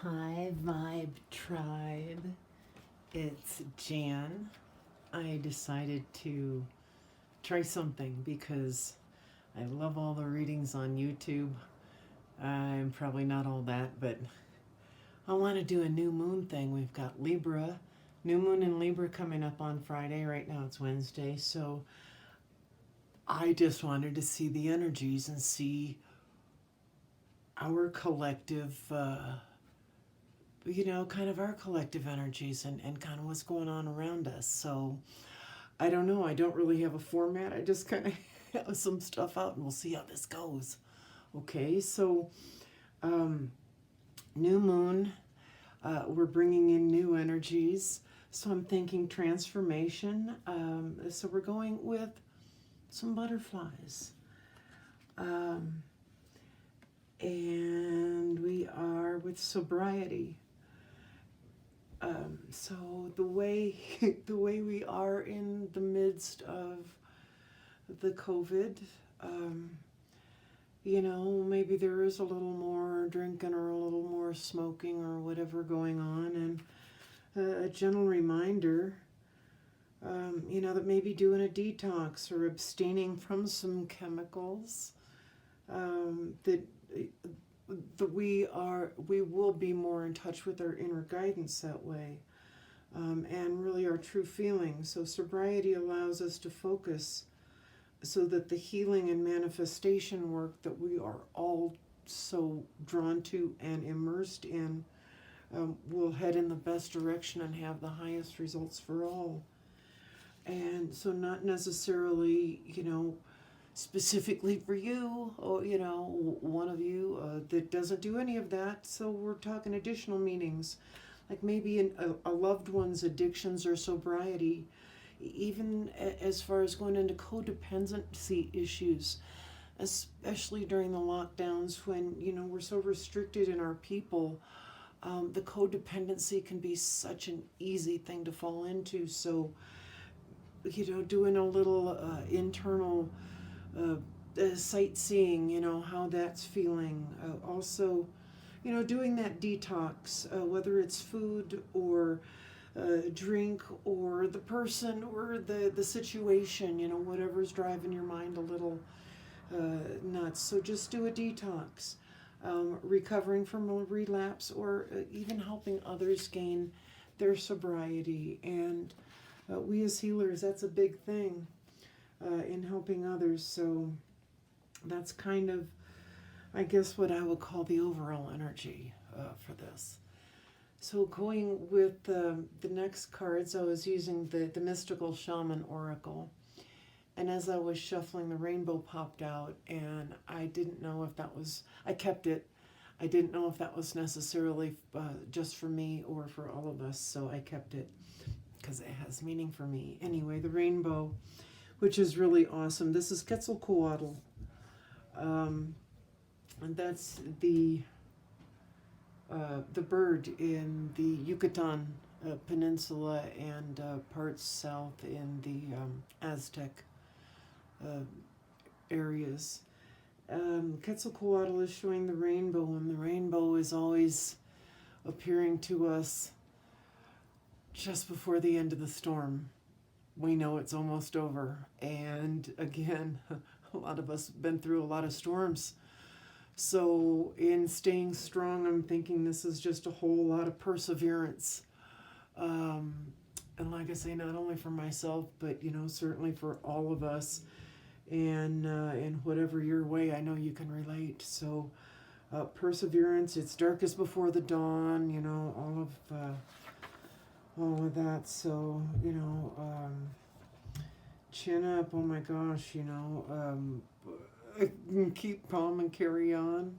High Vibe Tribe. It's Jan. I decided to try something because I love all the readings on YouTube. I'm probably not all that, but I want to do a new moon thing. We've got Libra, new moon in Libra coming up on Friday. Right now it's Wednesday, so I just wanted to see the energies and see our collective kind of our collective energies and kind of what's going on around us. So I don't know. I don't really have a format. I just kind of have some stuff out and we'll see how this goes. Okay, so new moon, we're bringing in new energies. So I'm thinking transformation. So we're going with some butterflies. And we are with sobriety. So the way the way we are in the midst of the COVID, maybe there is a little more drinking or a little more smoking or whatever going on, and a gentle reminder, that maybe doing a detox or abstaining from some chemicals, that we will be more in touch with our inner guidance that way, and really our true feelings. So sobriety allows us to focus so that the healing and manifestation work that we are all so drawn to and immersed in will head in the best direction and have the highest results for all. And so not necessarily, specifically for you, or one of you that doesn't do any of that. So we're talking additional meanings, like maybe in a loved one's addictions or sobriety, even as far as going into codependency issues, especially during the lockdowns when we're so restricted in our people. The codependency can be such an easy thing to fall into. So doing a little internal sightseeing, how that's feeling. Also, doing that detox, whether it's food or drink or the person or the situation, whatever's driving your mind a little nuts. So just do a detox, recovering from a relapse, or even helping others gain their sobriety. And we as healers, that's a big thing in helping others. So that's kind of, I guess, what I would call the overall energy for this. So going with the next cards, I was using the Mystical Shaman Oracle. And as I was shuffling, the rainbow popped out, and I didn't know if that was, I kept it. I didn't know if that was necessarily just for me or for all of us, so I kept it because it has meaning for me. Anyway, the rainbow, which is really awesome. This is Quetzalcoatl, and that's the bird in the Yucatan Peninsula and parts south in the Aztec areas. Quetzalcoatl is showing the rainbow, and the rainbow is always appearing to us just before the end of the storm. We know it's almost over. And again, a lot of us have been through a lot of storms. So in staying strong, I'm thinking this is just a whole lot of perseverance. And like I say, not only for myself, but, certainly for all of us. And in whatever your way, I know you can relate. So perseverance, it's darkest before the dawn, all of that. So, chin up, oh my gosh, keep calm and carry on.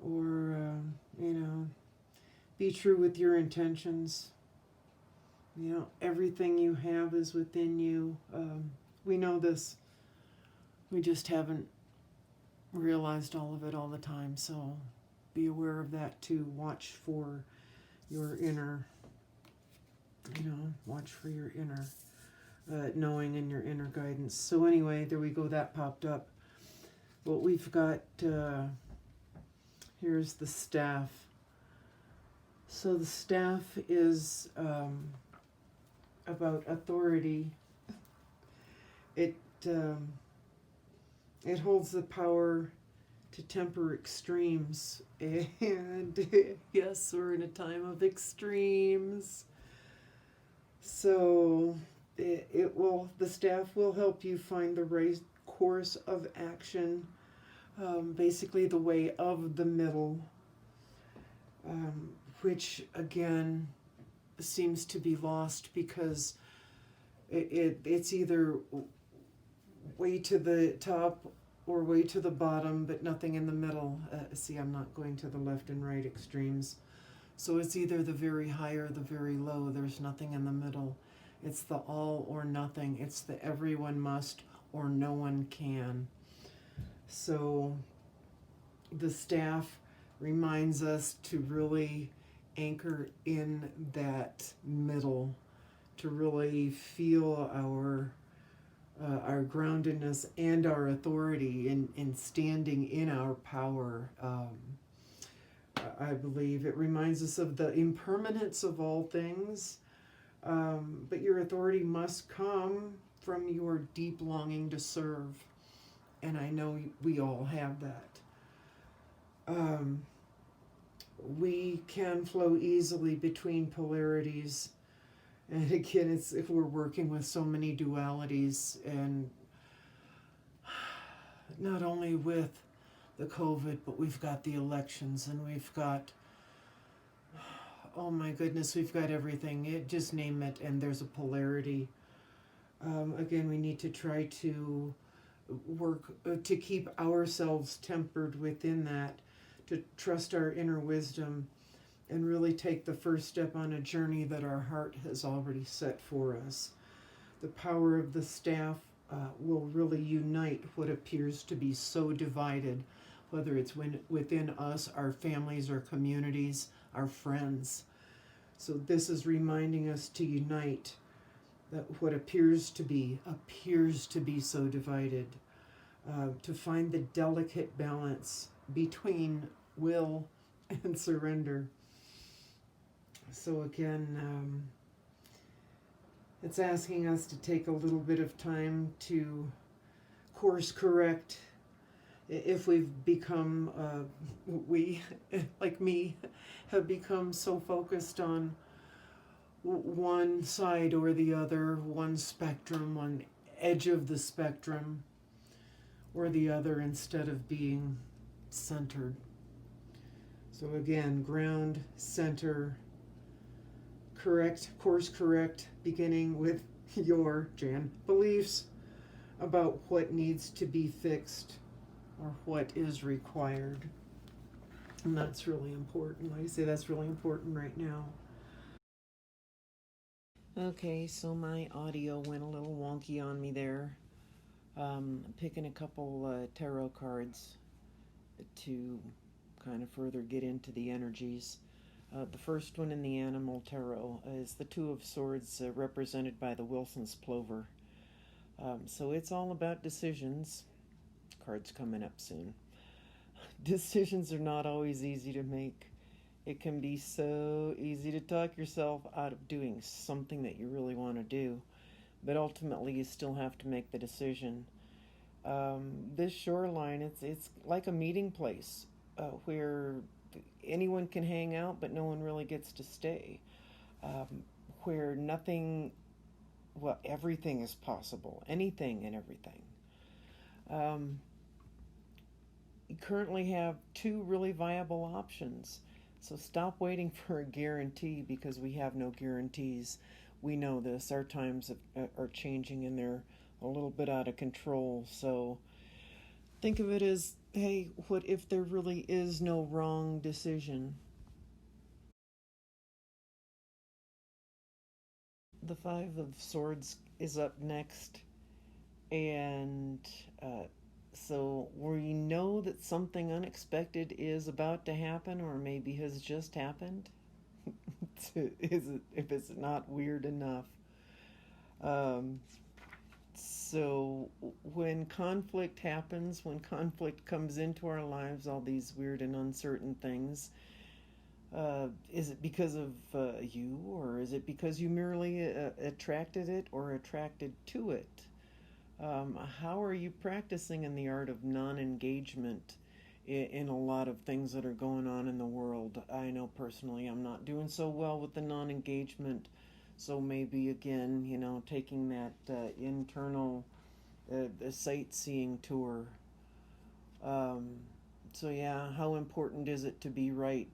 Or, be true with your intentions. Everything you have is within you. We know this. We just haven't realized all of it all the time. So be aware of that too. Watch for your inner, watch for your inner knowing and your inner guidance. So anyway, there we go. That popped up. What we've got, here's the staff. So the staff is about authority. It it holds the power to temper extremes, and yes, we're in a time of extremes. So the staff will help you find the right course of action, basically the way of the middle, which again seems to be lost because it's either way to the top or way to the bottom, but nothing in the middle. See, I'm not going to the left and right extremes. So it's either the very high or the very low. There's nothing in the middle. It's the all or nothing. It's the everyone must or no one can. So the staff reminds us to really anchor in that middle, to really feel our groundedness and our authority in standing in our power. I believe it reminds us of the impermanence of all things, but your authority must come from your deep longing to serve. And I know we all have that. We can flow easily between polarities. And again, it's if we're working with so many dualities, and not only with the COVID, but we've got the elections, and we've got, oh my goodness, we've got everything. Just name it, and there's a polarity. Again, we need to try to work to keep ourselves tempered within that, to trust our inner wisdom, and really take the first step on a journey that our heart has already set for us. The power of the staff will really unite what appears to be so divided, whether it's within us, our families, our communities, our friends. So this is reminding us to unite that what appears to be so divided, to find the delicate balance between will and surrender. So again, it's asking us to take a little bit of time to course correct if we've become, we, like me, have become so focused on one side or the other, one spectrum, one edge of the spectrum or the other, instead of being centered. So again, ground, center, correct, course correct, beginning with your, Jan, beliefs about what needs to be fixed or what is required. And that's really important. Like I say, that's really important right now. Okay, so my audio went a little wonky on me there. Picking a couple tarot cards to kind of further get into the energies. The first one in the Animal Tarot is the Two of Swords, represented by the Wilson's Plover. So it's all about decisions. Card's coming up soon. Decisions are not always easy to make. It can be so easy to talk yourself out of doing something that you really want to do, but ultimately you still have to make the decision. This shoreline, it's like a meeting place where anyone can hang out, but no one really gets to stay. Where nothing, well, everything is possible, anything and everything. You currently have two really viable options. So stop waiting for a guarantee, because we have no guarantees. We know this. Our times are changing, and they're a little bit out of control. So think of it as, hey, what if there really is no wrong decision? The Five of Swords is up next. And so we know that something unexpected is about to happen, or maybe has just happened. If it's not weird enough. So when conflict happens, when conflict comes into our lives, all these weird and uncertain things, Is it because of you, or is it because you merely attracted it or attracted to it? How are you practicing in the art of non engagement in a lot of things that are going on in the world? I know personally I'm not doing so well with the non engagement. So maybe again, taking that internal sightseeing tour. Um, so, yeah, how important is it to be right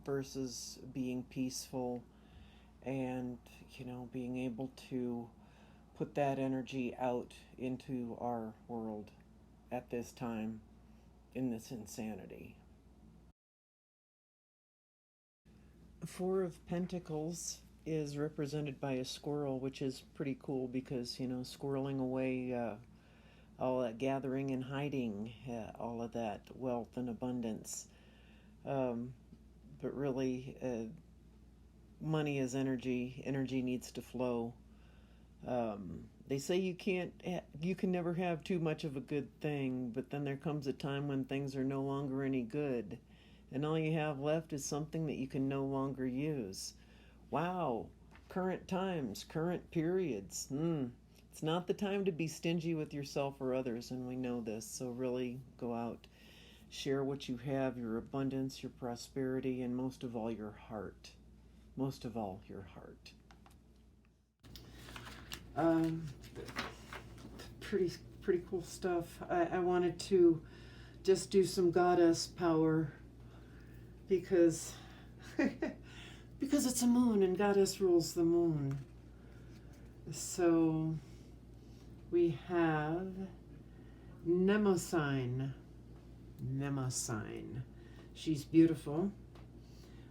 versus being peaceful and, being able to put that energy out into our world at this time in this insanity? Four of Pentacles is represented by a squirrel, which is pretty cool because, squirreling away all that gathering and hiding, all of that wealth and abundance. Um, but really, money is energy. Energy needs to flow. They say you can never have too much of a good thing, but then there comes a time when things are no longer any good, and all you have left is something that you can no longer use. Wow, current times, current periods. It's not the time to be stingy with yourself or others, and we know this. So really go out, share what you have, your abundance, your prosperity, and most of all, your heart. Most of all, your heart. Um, pretty pretty cool stuff. I wanted to just do some goddess power because because it's a moon and goddess rules the moon. So we have Mnemosyne. Mnemosyne. She's beautiful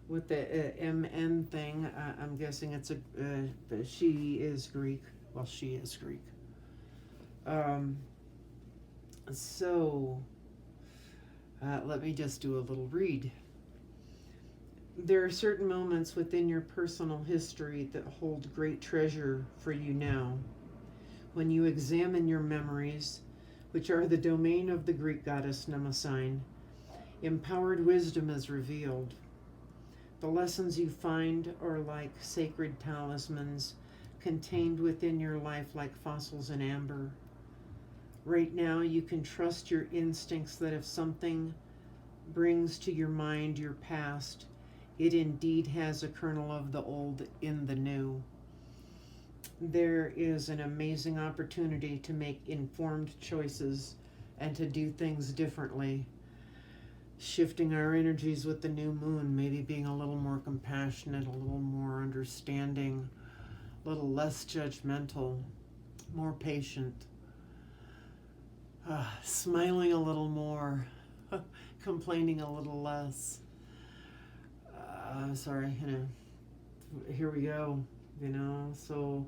with the MN thing. I'm guessing it's she is Greek. Well, she is Greek. Um, so let me just do a little read. There are certain moments within your personal history that hold great treasure for you now. When you examine your memories, which are the domain of the Greek goddess Mnemosyne, empowered wisdom is revealed. The lessons you find are like sacred talismans contained within your life like fossils in amber. Right now, you can trust your instincts that if something brings to your mind your past, it indeed has a kernel of the old in the new. There is an amazing opportunity to make informed choices and to do things differently. Shifting our energies with the new moon, maybe being a little more compassionate, a little more understanding, a little less judgmental, more patient, smiling a little more, complaining a little less. Sorry, here we go, so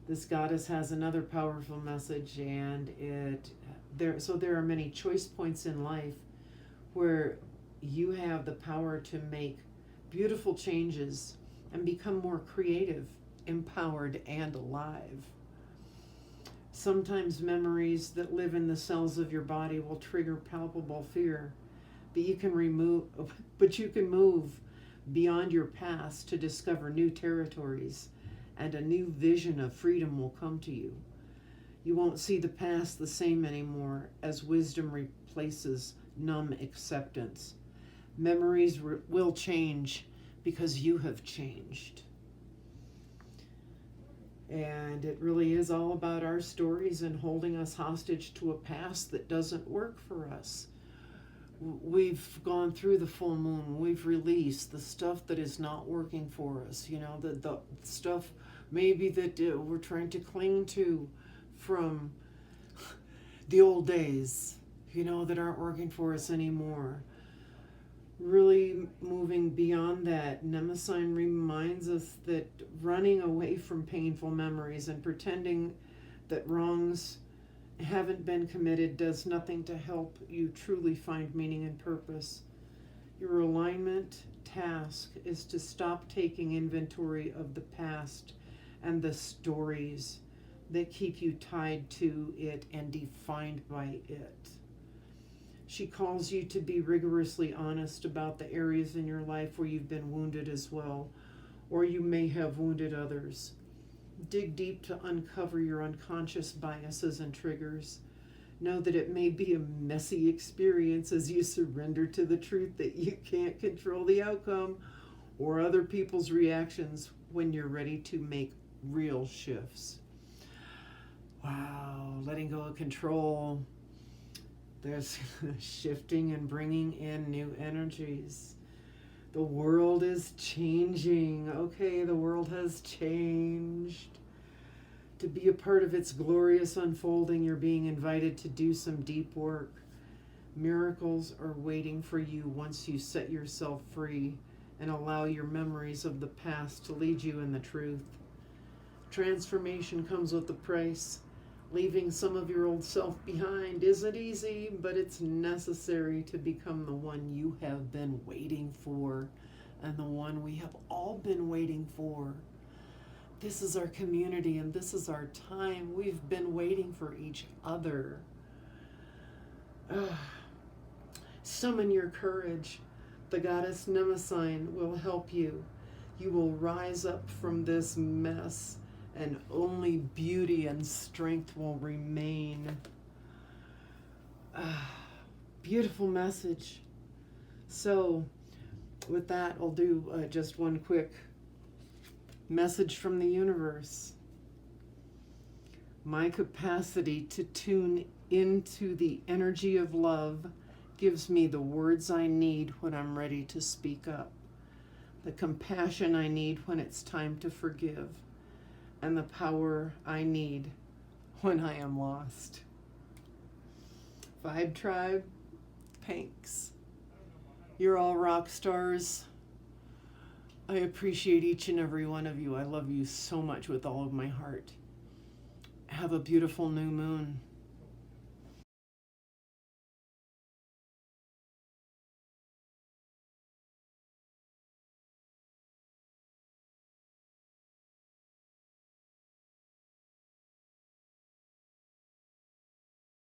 this goddess has another powerful message, and there are many choice points in life where you have the power to make beautiful changes and become more creative, empowered, and alive. Sometimes memories that live in the cells of your body will trigger palpable fear, but you can move beyond your past to discover new territories, and a new vision of freedom will come to you. You won't see the past the same anymore as wisdom replaces numb acceptance. Memories will change because you have changed. And it really is all about our stories and holding us hostage to a past that doesn't work for us. We've gone through the full moon. We've released the stuff that is not working for us. The stuff maybe that we're trying to cling to from the old days, that aren't working for us anymore. Really moving beyond that, Mnemosyne reminds us that running away from painful memories and pretending that wrongs haven't been committed does nothing to help you truly find meaning and purpose. Your alignment task is to stop taking inventory of the past and the stories that keep you tied to it and defined by it. She calls you to be rigorously honest about the areas in your life where you've been wounded as well, or you may have wounded others. Dig deep to uncover your unconscious biases and triggers. Know that it may be a messy experience as you surrender to the truth that you can't control the outcome or other people's reactions when you're ready to make real shifts. Wow, letting go of control. There's shifting and bringing in new energies. The world is changing. Okay, the world has changed. To be a part of its glorious unfolding, you're being invited to do some deep work. Miracles are waiting for you once you set yourself free and allow your memories of the past to lead you in the truth. Transformation comes with a price. Leaving some of your old self behind isn't easy, but it's necessary to become the one you have been waiting for and the one we have all been waiting for. This is our community and this is our time. We've been waiting for each other. Summon your courage. The goddess Mnemosyne will help you. You will rise up from this mess and only beauty and strength will remain. Beautiful message. So with that, I'll do just one quick message from the universe. My capacity to tune into the energy of love gives me the words I need when I'm ready to speak up, the compassion I need when it's time to forgive, and the power I need when I am lost. Vibe Tribe, thanks. You're all rock stars. I appreciate each and every one of you. I love you so much with all of my heart. Have a beautiful new moon.